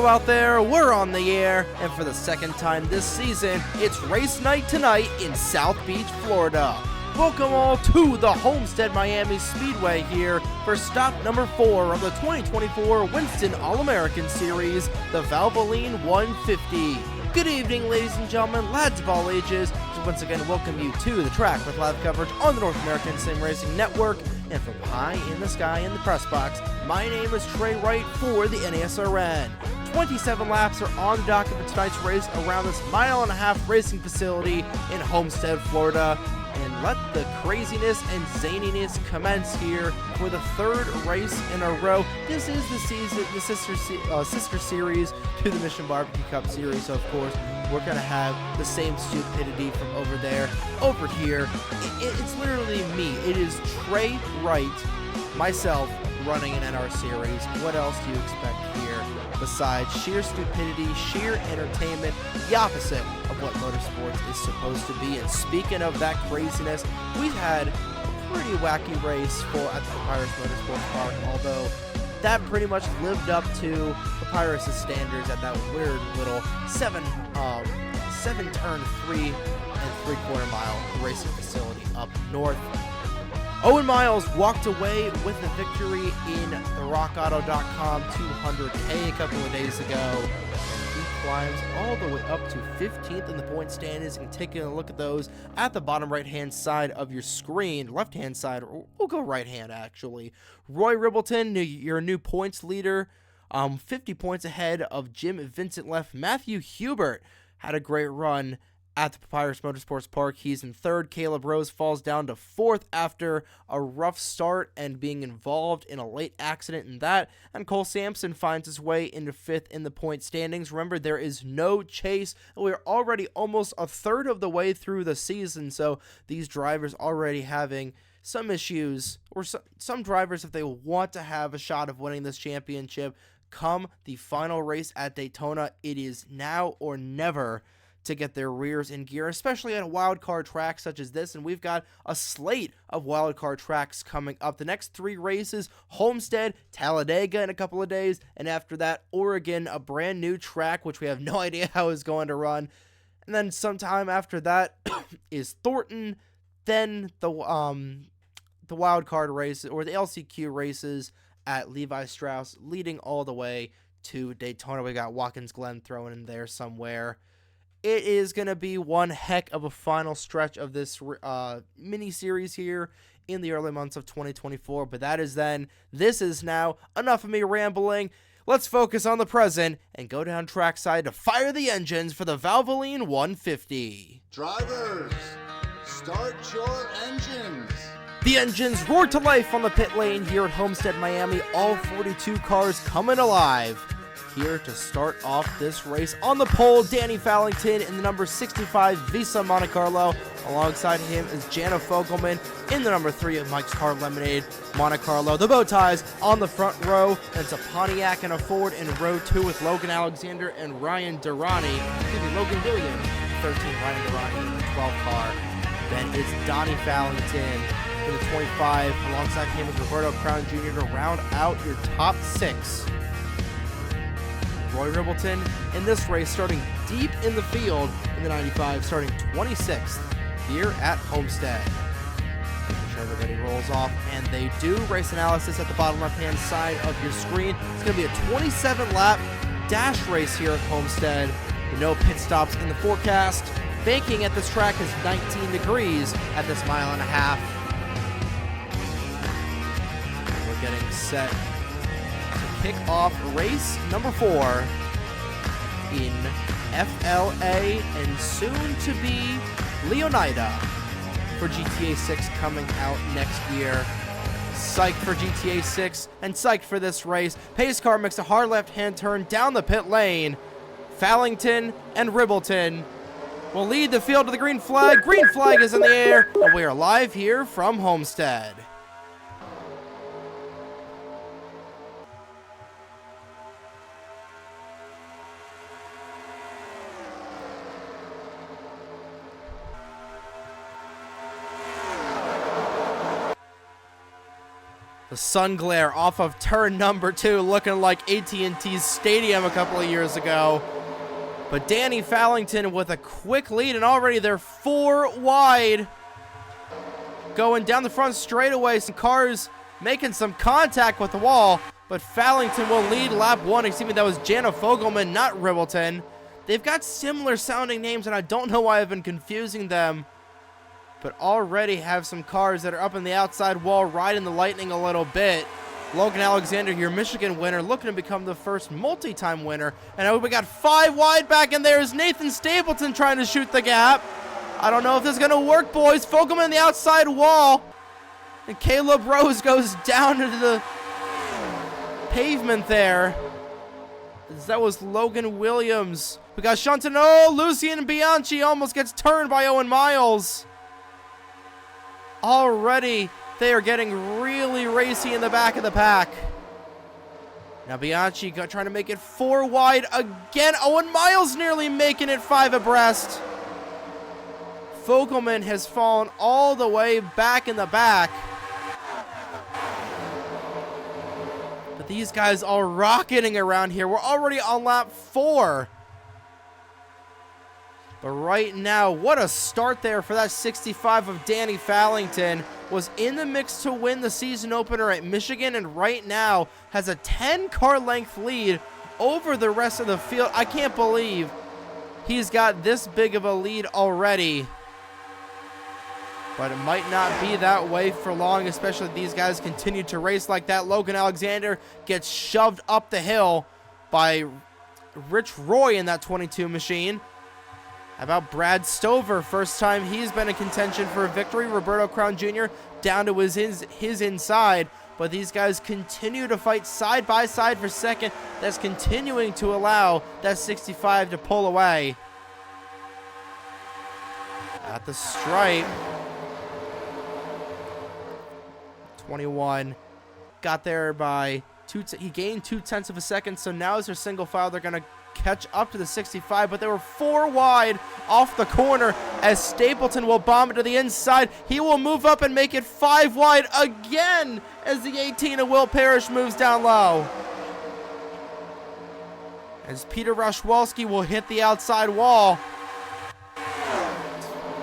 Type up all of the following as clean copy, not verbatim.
out there, we're on the air, and for the second time this season, it's race night tonight in South Beach, Florida. Welcome all to the Homestead-Miami Speedway here for stop number 4 of the 2024 Winston All-American Series, the Valvoline 150. Good evening, ladies and gentlemen, lads of all ages, to once again welcome you to the track with live coverage on the North American Sim Racing Network, and from high in the sky in the press box, my name is Trey Wright for the NASRN. 27 laps are on the docket for tonight's race around this mile-and-a-half racing facility in Homestead, Florida. And let the craziness and zaniness commence here for the third race in a row. This is the sister series to the Mission Barbecue Cup series. So of course, we're gonna have the same stupidity from over there, over here. It's literally me. It is Trey Wright, myself, running an NR series. What else do you expect here besides sheer stupidity, sheer entertainment, the opposite of what motorsports is supposed to be? And speaking of that craziness, we've had a pretty wacky race at the Papyrus Motorsports Park, although that pretty much lived up to Papyrus' standards at that weird little 7-turn 3 3/4 mile racing facility up north. Owen Miles walked away with the victory in the RockAuto.com 200K a couple of days ago. He climbs all the way up to 15th in the point standings, and taking a look at those at the bottom right-hand side of your screen, left-hand side, or we'll go right-hand actually. Roy Ribbleton, your new points leader, 50 points ahead of Jim Vincent left. Matthew Hubert had a great run at the Papyrus Motorsports Park. He's in third. Caleb Rose falls down to fourth after a rough start and being involved in a late accident in that. And Cole Sampson finds his way into fifth in the point standings. Remember, there is no chase, and we're already almost a third of the way through the season, so these drivers already having some issues, or some drivers, if they want to have a shot of winning this championship, come the final race at Daytona, it is now or never to get their rears in gear, especially at a wildcard track such as this. And we've got a slate of wildcard tracks coming up. The next 3 races: Homestead, Talladega in a couple of days, and after that, Oregon, a brand new track which we have no idea how it's going to run. And then sometime after that is Thornton, then the wildcard race, or the LCQ races at Levi Strauss, leading all the way to Daytona. We got Watkins Glen thrown in there somewhere. It is going to be one heck of a final stretch of this mini-series here in the early months of 2024. But that is then. This is now. Enough of me rambling. Let's focus on the present and go down trackside to fire the engines for the Valvoline 150. Drivers, start your engines. The engines roar to life on the pit lane here at Homestead-Miami. All 42 cars coming alive. Here to start off this race on the pole, Danny Fallington in the number 65 Visa Monte Carlo. Alongside him is Jana Fogelman in the number 3 of Mike's Car Lemonade Monte Carlo. The bow ties on the front row, and it's a Pontiac and a Ford in row 2 with Logan Alexander and Ryan Durrani. Logan Gilliam, 13, Ryan Durrani in the 12 car. Then it's Donnie Fallington in the 25. Alongside him is Roberto Crown Jr. to round out your top 6. Roy Ribbleton in this race starting deep in the field in the 95, starting 26th here at Homestead. Making sure everybody rolls off, and they do. Race analysis at the bottom left-hand side of your screen. It's going to be a 27-lap dash race here at Homestead. No pit stops in the forecast. Banking at this track is 19 degrees at this mile-and-a-half. We're getting set kick off race number 4 in FLA and soon to be Leonida for GTA 6 coming out next year. Psyched for GTA 6 and psyched for this race. Pace car makes a hard left-hand turn down the pit lane. Fallington and Ribbleton will lead the field to the green flag. Green flag is in the air, and we are live here from Homestead. The sun glare off of turn number 2, looking like AT&T's stadium a couple of years ago. But Danny Fallington with a quick lead, and already they're 4 wide. Going down the front straightaway, some cars making some contact with the wall, but Fallington will lead lap 1. Excuse me, that was Jana Fogelman, not Ribbleton. They've got similar sounding names, and I don't know why I've been confusing them, but already have some cars that are up in the outside wall riding the lightning a little bit. Logan Alexander, your Michigan winner, looking to become the first multi-time winner. And we got 5 wide back in there. Is Nathan Stapleton trying to shoot the gap? I don't know if this is going to work, boys. Fogelman in the outside wall. And Caleb Rose goes down into the pavement there. That was Logan Williams. We got Shunton. Oh, Lucian Bianchi almost gets turned by Owen Miles. Already, they are getting really racy in the back of the pack. Now Bianchi trying to make it 4 wide again. Owen Miles nearly making it 5 abreast. Fogelman has fallen all the way back in the back. But these guys are rocketing around here. We're already on lap 4. But right now, what a start there for that 65 of Danny Fallington. Was in the mix to win the season opener at Michigan, and right now has a 10-car length lead over the rest of the field. I can't believe he's got this big of a lead already. But it might not be that way for long, especially if these guys continue to race like that. Logan Alexander gets shoved up the hill by Rich Roy in that 22 machine. How about Brad Stover? First time he's been in contention for a victory. Roberto Crown Jr. down to his inside. But these guys continue to fight side by side for second. That's continuing to allow that 65 to pull away. At the stripe. 21. Got there by he gained 0.2 of a second. So now as their single file, they're going to catch up to the 65, but they were 4 wide off the corner as Stapleton will bomb it to the inside. He will move up and make it 5 wide again as the 18 of Will Parrish moves down low. As Peter Rashwalski will hit the outside wall.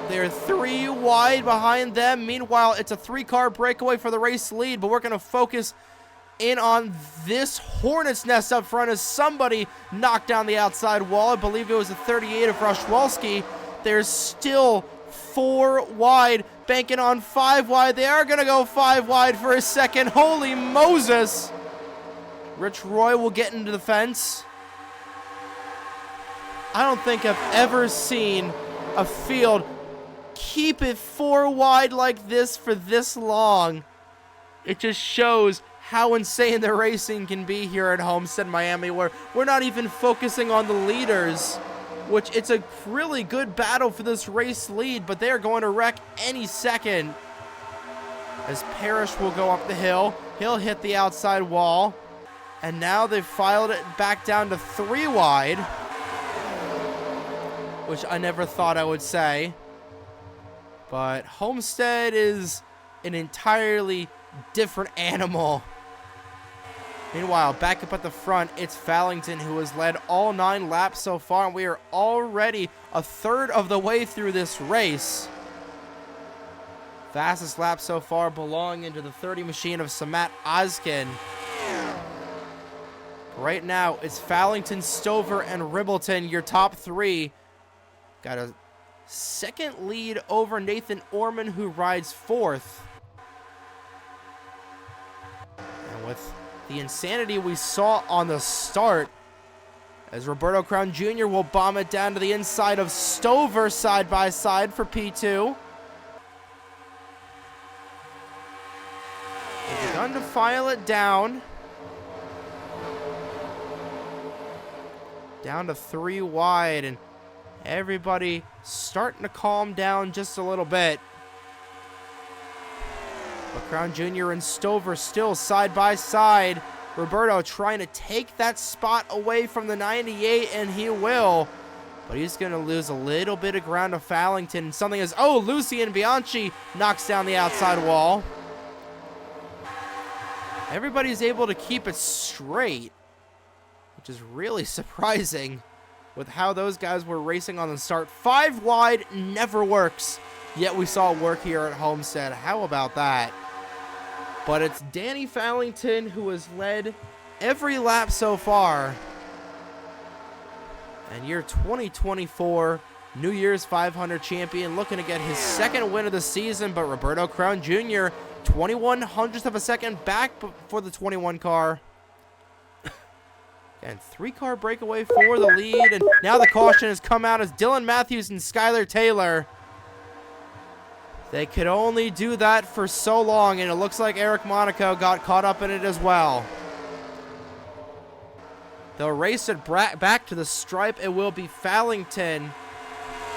They're 3 wide behind them. Meanwhile, it's a 3-car breakaway for the race lead, but we're going to focus in on this hornet's nest up front as somebody knocked down the outside wall. I believe it was a 38 of Rashwalski. There's still 4 wide, banking on 5 wide. They are going to go 5 wide for a second. Holy Moses. Rich Roy will get into the fence. I don't think I've ever seen a field keep it 4 wide like this for this long. It just shows how insane the racing can be here at Homestead-Miami, where we're not even focusing on the leaders, which it's a really good battle for this race lead, but they're going to wreck any second. As Parrish will go up the hill, he'll hit the outside wall, and now they've filed it back down to 3 wide, which I never thought I would say. But Homestead is an entirely different animal. Meanwhile, back up at the front, it's Fallington who has led all 9 laps so far, and we are already a third of the way through this race. Fastest lap so far belonging to the 30 machine of Samat Ozkin. Right now, it's Fallington, Stover, and Ribbleton, your top 3. Got a second lead over Nathan Orman, who rides 4th. And with the insanity we saw on the start, as Roberto Crown Jr. will bomb it down to the inside of Stover side by side for P2. They've begun to file it down. Down to 3 wide, and everybody starting to calm down just a little bit. But Crown Jr. and Stover still side by side. Roberto trying to take that spot away from the 98, and he will. But he's going to lose a little bit of ground to Fallington. Something is, oh, Lucian Bianchi knocks down the outside wall. Everybody's able to keep it straight, which is really surprising with how those guys were racing on the start. 5 wide never works, yet we saw it work here at Homestead. How about that? But it's Danny Fallington who has led every lap so far. And your 2024 New Year's 500 champion looking to get his second win of the season, but Roberto Crown Jr., 21 hundredths of a second back for the 21 car. And 3-car breakaway for the lead, and now the caution has come out as Dylan Matthews and Skylar Taylor. They could only do that for so long, and it looks like Eric Monaco got caught up in it as well. They'll race it back to the stripe. It will be Fallington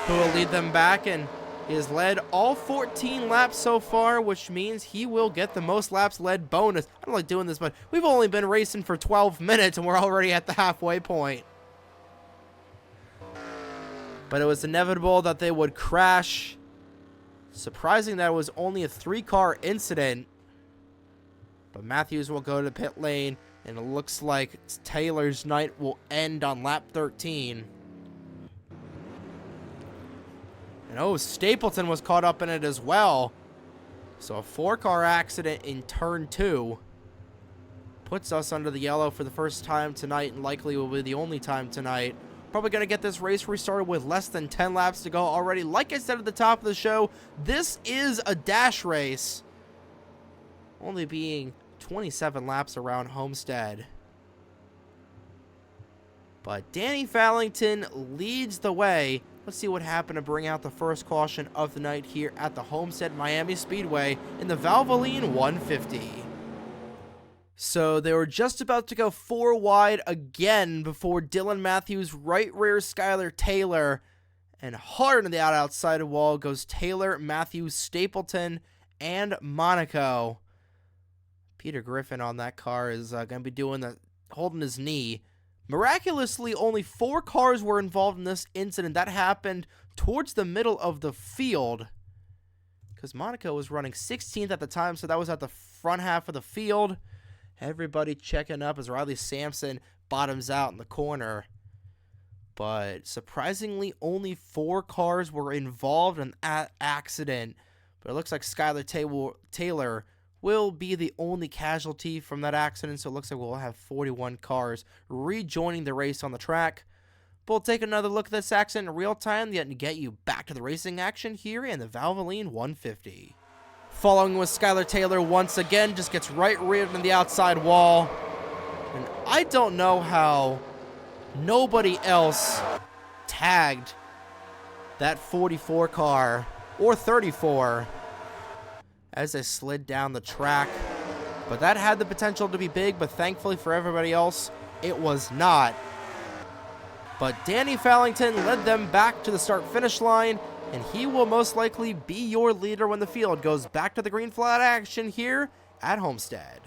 who will lead them back, and he has led all 14 laps so far, which means he will get the most laps led bonus. I don't like doing this, but we've only been racing for 12 minutes, and we're already at the halfway point. But it was inevitable that they would crash. Surprising that it was only a 3-car incident. But Matthews will go to pit lane, and it looks like Taylor's night will end on lap 13. And oh, Stapleton was caught up in it as well. So a 4-car accident in turn 2 puts us under the yellow for the first time tonight, and likely will be the only time tonight. Probably going to get this race restarted with less than 10 laps to go already. Like I said at the top of the show, this is a dash race, only being 27 laps around Homestead. But Danny Fallington leads the way. Let's see what happened to bring out the first caution of the night here at the Homestead-Miami Speedway in the Valvoline 150. So they were just about to go 4 wide again before Dylan Matthews right rears Skylar Taylor, and hard on the outside wall goes Taylor, Matthews, Stapleton, and Monaco. Peter Griffin on that car is going to be doing the holding his knee. Miraculously, only 4 cars were involved in this incident. That happened towards the middle of the field, because Monaco was running 16th at the time, so that was at the front half of the field. Everybody checking up as Riley Sampson bottoms out in the corner. But surprisingly, only 4 cars were involved in that accident. But it looks like Skylar Taylor will be the only casualty from that accident, so it looks like we'll have 41 cars rejoining the race on the track. But we'll take another look at this accident in real time to get you back to the racing action here in the Valvoline 150. Following with Skylar Taylor once again, just gets right reared in the outside wall. And I don't know how nobody else tagged that 44 car, or 34, as they slid down the track. But that had the potential to be big, but thankfully for everybody else, it was not. But Danny Fallington led them back to the start-finish line, and he will most likely be your leader when the field goes back to the green flag action here at Homestead.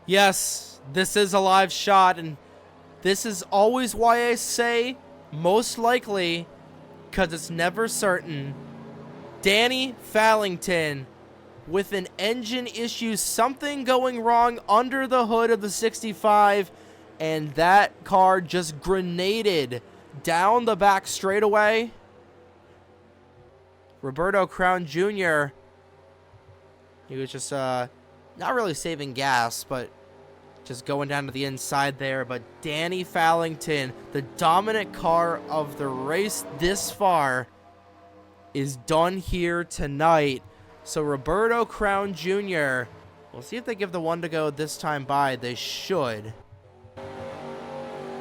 Yes, this is a live shot, and this is always why I say most likely, because it's never certain. Danny Fallington with an engine issue, something going wrong under the hood of the 65, and that car just grenaded down the back straightaway. Roberto Crown Jr., he was just not really saving gas, but just going down to the inside there. But Danny Fallington, the dominant car of the race this far, is done here tonight. So Roberto Crown Jr., we'll see if they give the one to go this time by. They should.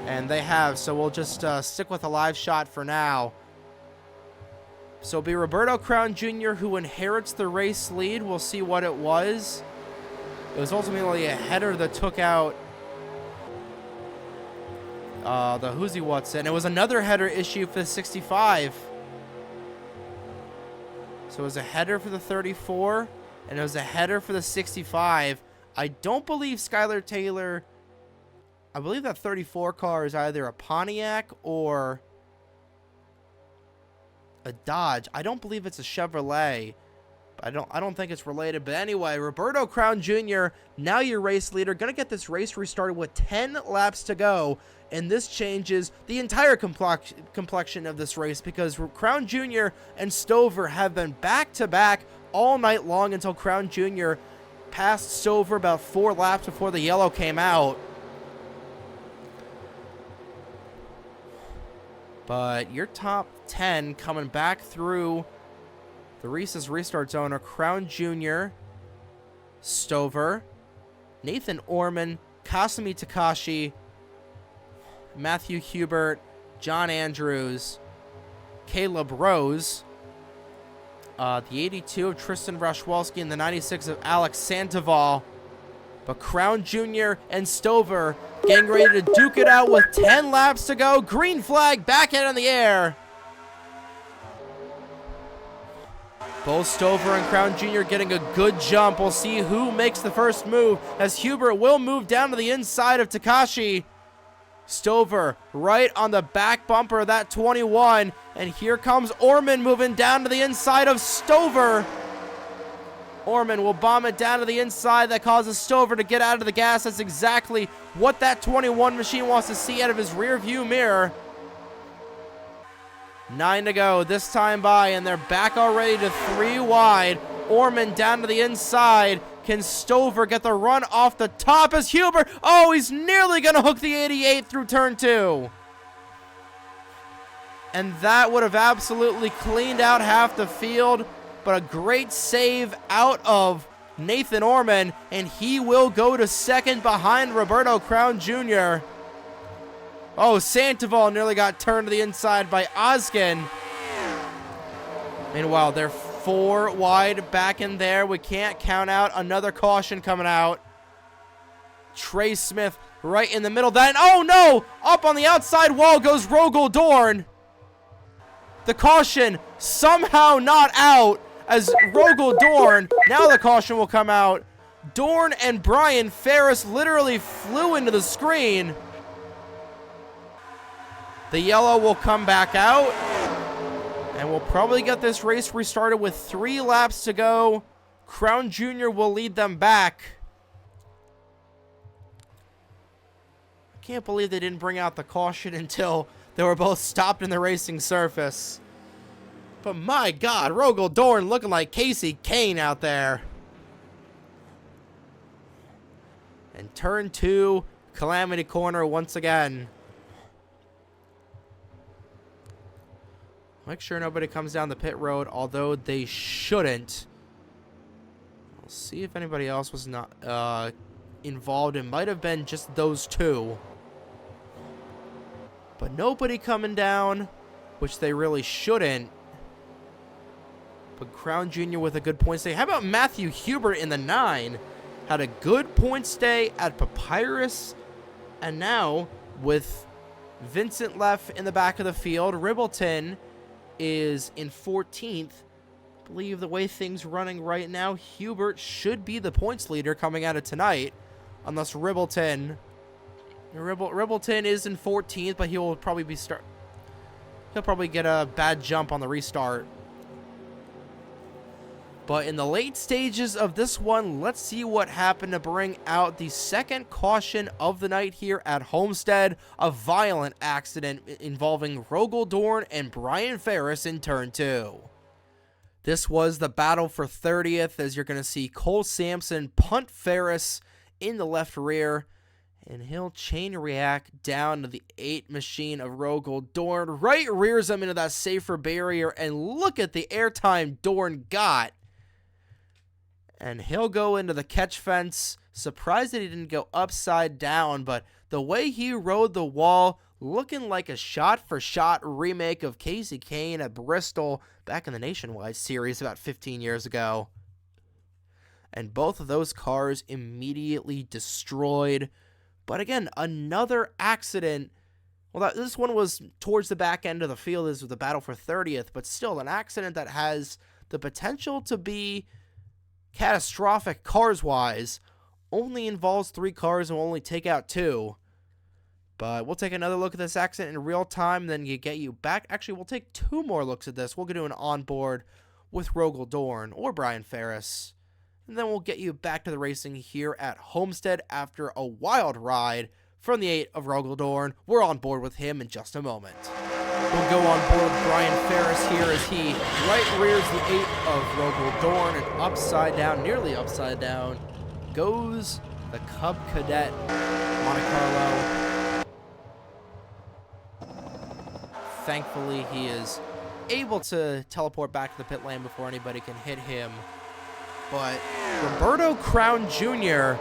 And they have, so we'll just stick with a live shot for now. So it'll be Roberto Crown Jr. who inherits the race lead. We'll see what it was. It was ultimately a header that took out the Who's-He What's-It. It was another header issue for the 65. So it was a header for the 34, and it was a header for the 65. I don't believe Skylar Taylor, I believe that 34 car is either a Pontiac or a Dodge. I don't believe it's a Chevrolet. I don't think it's related. But anyway, Roberto Crown Jr., now your race leader, going to get this race restarted with 10 laps to go. And this changes the entire complexion of this race, because Crown Jr. and Stover have been back-to-back all night long until Crown Jr. passed Stover about 4 laps before the yellow came out. But your top 10 coming back through the Reese's Restart Zone are Crown Jr., Stover, Nathan Orman, Kasumi Takashi, Matthew Hubert, John Andrews, Caleb Rose, the 82 of Tristan Rashwelski, and the 96 of Alex Sandoval. But Crown Jr. and Stover getting ready to duke it out with 10 laps to go. Green flag back in the air. Both Stover and Crown Jr. getting a good jump. We'll see who makes the first move, as Hubert will move down to the inside of Takashi. Stover right on the back bumper of that 21. And here comes Orman moving down to the inside of Stover. Orman will bomb it down to the inside. That causes Stover to get out of the gas. That's exactly what that 21 machine wants to see out of his rear view mirror. 9 to go this time by, and they're back already to 3 wide. Orman down to the inside. Can Stover get the run off the top as Hubert? Oh, he's nearly going to hook the 88 through turn 2. And that would have absolutely cleaned out half the field. But a great save out of Nathan Orman, and he will go to second behind Roberto Crown Jr. Oh, Sandoval nearly got turned to the inside by Oskin. Meanwhile, they're 4 wide back in there. We can't count out another caution coming out. Trey Smith right in the middle. Then, oh no! Up on the outside wall goes Rogel Dorn. The caution somehow not out, as Rogel Dorn, now the caution will come out. Dorn and Brian Ferris literally flew into the screen. The yellow will come back out. And we'll probably get this race restarted with 3 laps to go. Crown Jr. will lead them back. I can't believe they didn't bring out the caution until they were both stopped in the racing surface. But my God, Rogel Dorn looking like Casey Kane out there. And turn 2, Calamity Corner once again. Make sure nobody comes down the pit road, although they shouldn't. I'll see if anybody else was not involved. It might have been just those 2. But nobody coming down, which they really shouldn't. But Crown Jr. with a good point stay. How about Matthew Hubert in the 9? Had a good point stay at Papyrus. And now, with Vincent left in the back of the field, Ribbleton is in 14th. I believe the way things running right now, Hubert should be the points leader coming out of tonight. Unless Ribbleton is in 14th, but he'll probably get a bad jump on the restart. But in the late stages of this one, let's see what happened to bring out the second caution of the night here at Homestead. A violent accident involving Rogel Dorn and Brian Ferris in turn 2. This was the battle for 30th, as you're going to see Cole Sampson punt Ferris in the left rear. And he'll chain react down to the 8 machine of Rogel Dorn. Right rears him into that safer barrier. And look at the airtime Dorn got. And he'll go into the catch fence. Surprised that he didn't go upside down, but the way he rode the wall, looking like a shot-for-shot remake of Casey Kane at Bristol back in the Nationwide Series about 15 years ago. And both of those cars immediately destroyed. But again, another accident. Well, this one was towards the back end of the field. This was the battle for 30th, but still an accident that has the potential to be catastrophic cars-wise. Only involves 3 cars and will only take out 2. But we'll take another look at this accident in real time, then get you back. Actually, we'll take 2 more looks at this. We'll do an onboard with Rogel Dorn or Brian Ferris. And then we'll get you back to the racing here at Homestead after a wild ride from the 8 of Rogel Dorn. We're on board with him in just a moment. We'll go on board with Brian Ferris here as he right rears the 8 of Rogel Dorn, and upside down, nearly upside down, goes the Cub Cadet Monte Carlo. Thankfully, he is able to teleport back to the pit lane before anybody can hit him. But Roberto Crown Jr.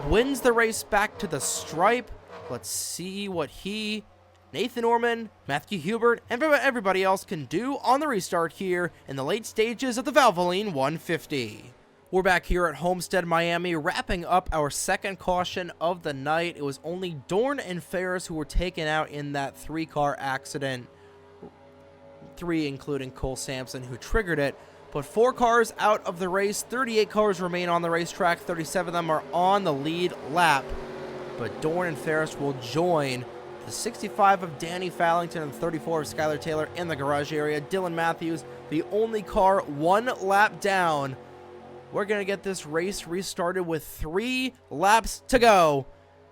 wins the race back to the stripe. Let's see what he, Nathan Orman, Matthew Hubert, and everybody else can do on the restart here in the late stages of the Valvoline 150. We're back here at Homestead-Miami, wrapping up our second caution of the night. It was only Dorn and Ferris who were taken out in that 3-car accident. 3 including Cole Sampson, who triggered it. But 4 cars out of the race, 38 cars remain on the racetrack, 37 of them are on the lead lap. But Dorn and Ferris will join the 65 of Danny Fallington and 34 of Skylar Taylor in the garage area. Dylan Matthews, the only car 1 lap down. We're going to get this race restarted with 3 laps to go.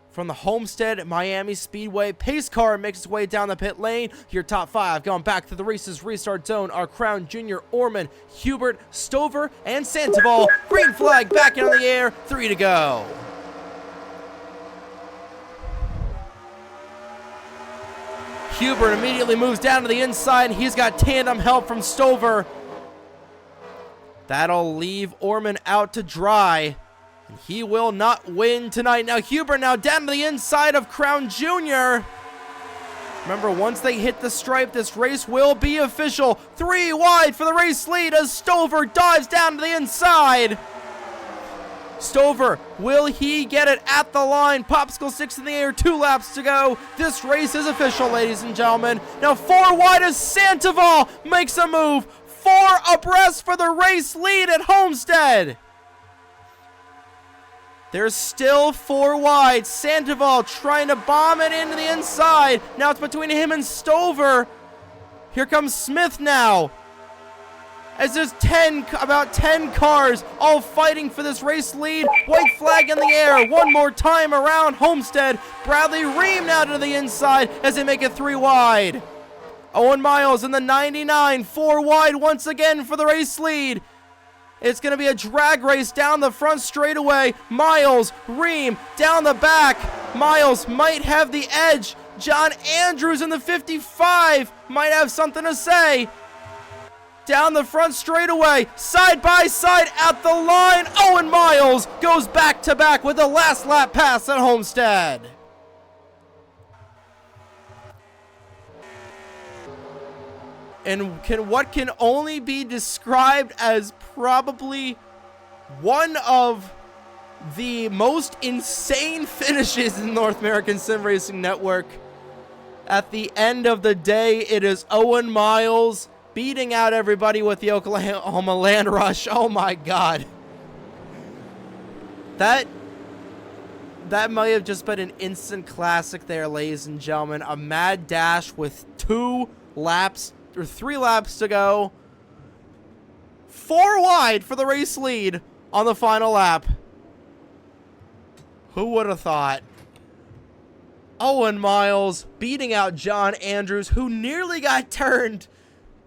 From the Homestead-Miami Speedway, pace car makes its way down the pit lane. Your top 5 going back to the race's restart zone are Crown Jr., Orman, Hubert, Stover, and Sandoval. Green flag back in the air, 3 to go. Hubert immediately moves down to the inside, and he's got tandem help from Stover. That'll leave Orman out to dry. He will not win tonight. Now Hubert now down to the inside of Crown Jr. Remember, once they hit the stripe, this race will be official. 3 wide for the race lead as Stover dives down to the inside. Stover, will he get it at the line? Popsicle 6 in the air, 2 laps to go. This race is official, ladies and gentlemen. Now 4 wide as Sandoval makes a move. 4 abreast for the race lead at Homestead. There's still 4 wide. Sandoval trying to bomb it into the inside. Now it's between him and Stover. Here comes Smith now. As there's about 10 cars all fighting for this race lead. White flag in the air. One more time around Homestead. Bradley Ream now to the inside as they make it 3 wide. Owen Miles in the 99. 4 wide once again for the race lead. It's going to be a drag race down the front straightaway. Miles, Ream, down the back. Miles might have the edge. John Andrews in the 55 might have something to say. Down the front straightaway, side by side at the line. Owen Miles goes back to back with the last lap pass at Homestead. And what can only be described as probably one of the most insane finishes in North American Sim Racing Network. At the end of the day, it is Owen Miles beating out everybody with the Oklahoma Land Rush. Oh my God. That might have just been an instant classic there, ladies and gentlemen. A mad dash with 3 laps to go. 4 wide for the race lead on the final lap. Who would have thought? Owen Miles beating out John Andrews, who nearly got turned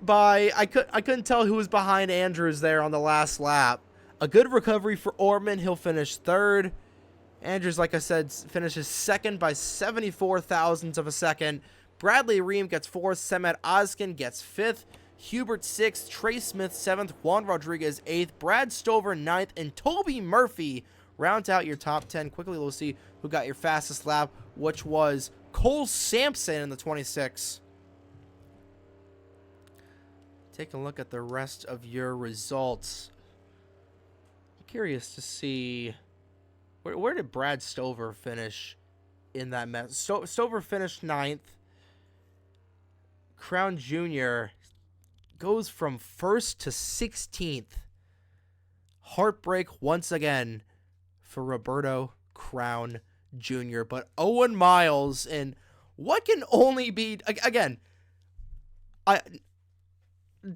by, I couldn't tell who was behind Andrews there on the last lap. A good recovery for Orman. He'll finish 3rd. Andrews, like I said, finishes 2nd by 74 thousandths of a second. Bradley Ream gets 4th. Semet Ozkin gets 5th. Hubert 6th. Trey Smith 7th. Juan Rodriguez 8th. Brad Stover 9th. And Toby Murphy rounds out your top 10. Quickly, we'll see who got your fastest lap, which was Cole Sampson in the 26. Take a look at the rest of your results. I'm curious to see where did Brad Stover finish in that mess. Stover finished 9th. Crown Jr. goes from 1st to 16th. Heartbreak once again for Roberto Crown Jr. But Owen Miles, and what can only be, again,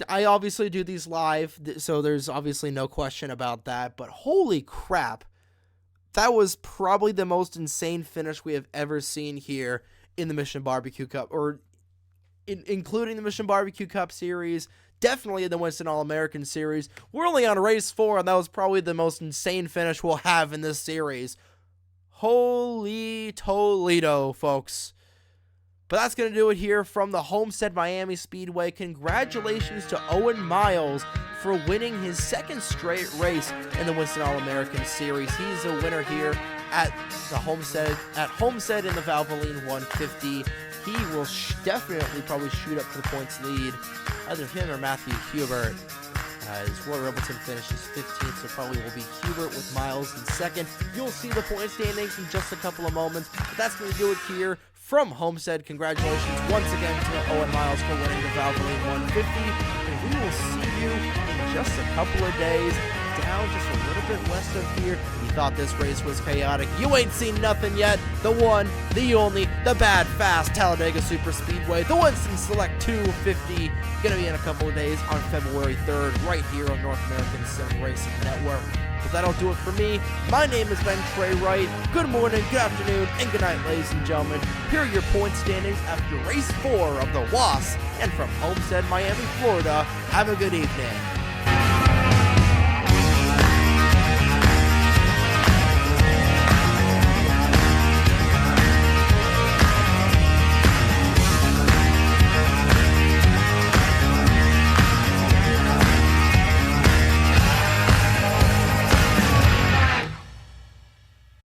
I obviously do these live, so there's obviously no question about that, but holy crap, that was probably the most insane finish we have ever seen here in the Mission Barbecue Cup, or including the Mission Barbecue Cup series, definitely in the Winston All-American series. We're only on race 4, and that was probably the most insane finish we'll have in this series. Holy Toledo, folks. But that's going to do it here from the Homestead-Miami Speedway. Congratulations to Owen Miles for winning his second straight race in the Winston All-American Series. He's a winner here at the Homestead in the Valvoline 150. He will definitely probably shoot up to the points lead, either him or Matthew Hubert. As Roy Robertson finishes 15th, so probably will be Hubert with Miles in second. You'll see the point standings in just a couple of moments, but that's going to do it here from Homestead. Congratulations once again to Owen Miles for winning the Valvoline 150, and we will see you in just a couple of days down just a little bit west of here. You thought this race was chaotic. You ain't seen nothing yet. The one, the only, the bad, fast Talladega Super Speedway, the Winston Select 250, gonna be in a couple of days on February 3rd, right here on North American Sim Racing Network. But that'll do it for me. My name is Ben Trey Wright. Good morning, good afternoon, and good night, ladies and gentlemen. Here are your point standings after race 4 of the WAS, and from Homestead, Miami, Florida. Have a good evening.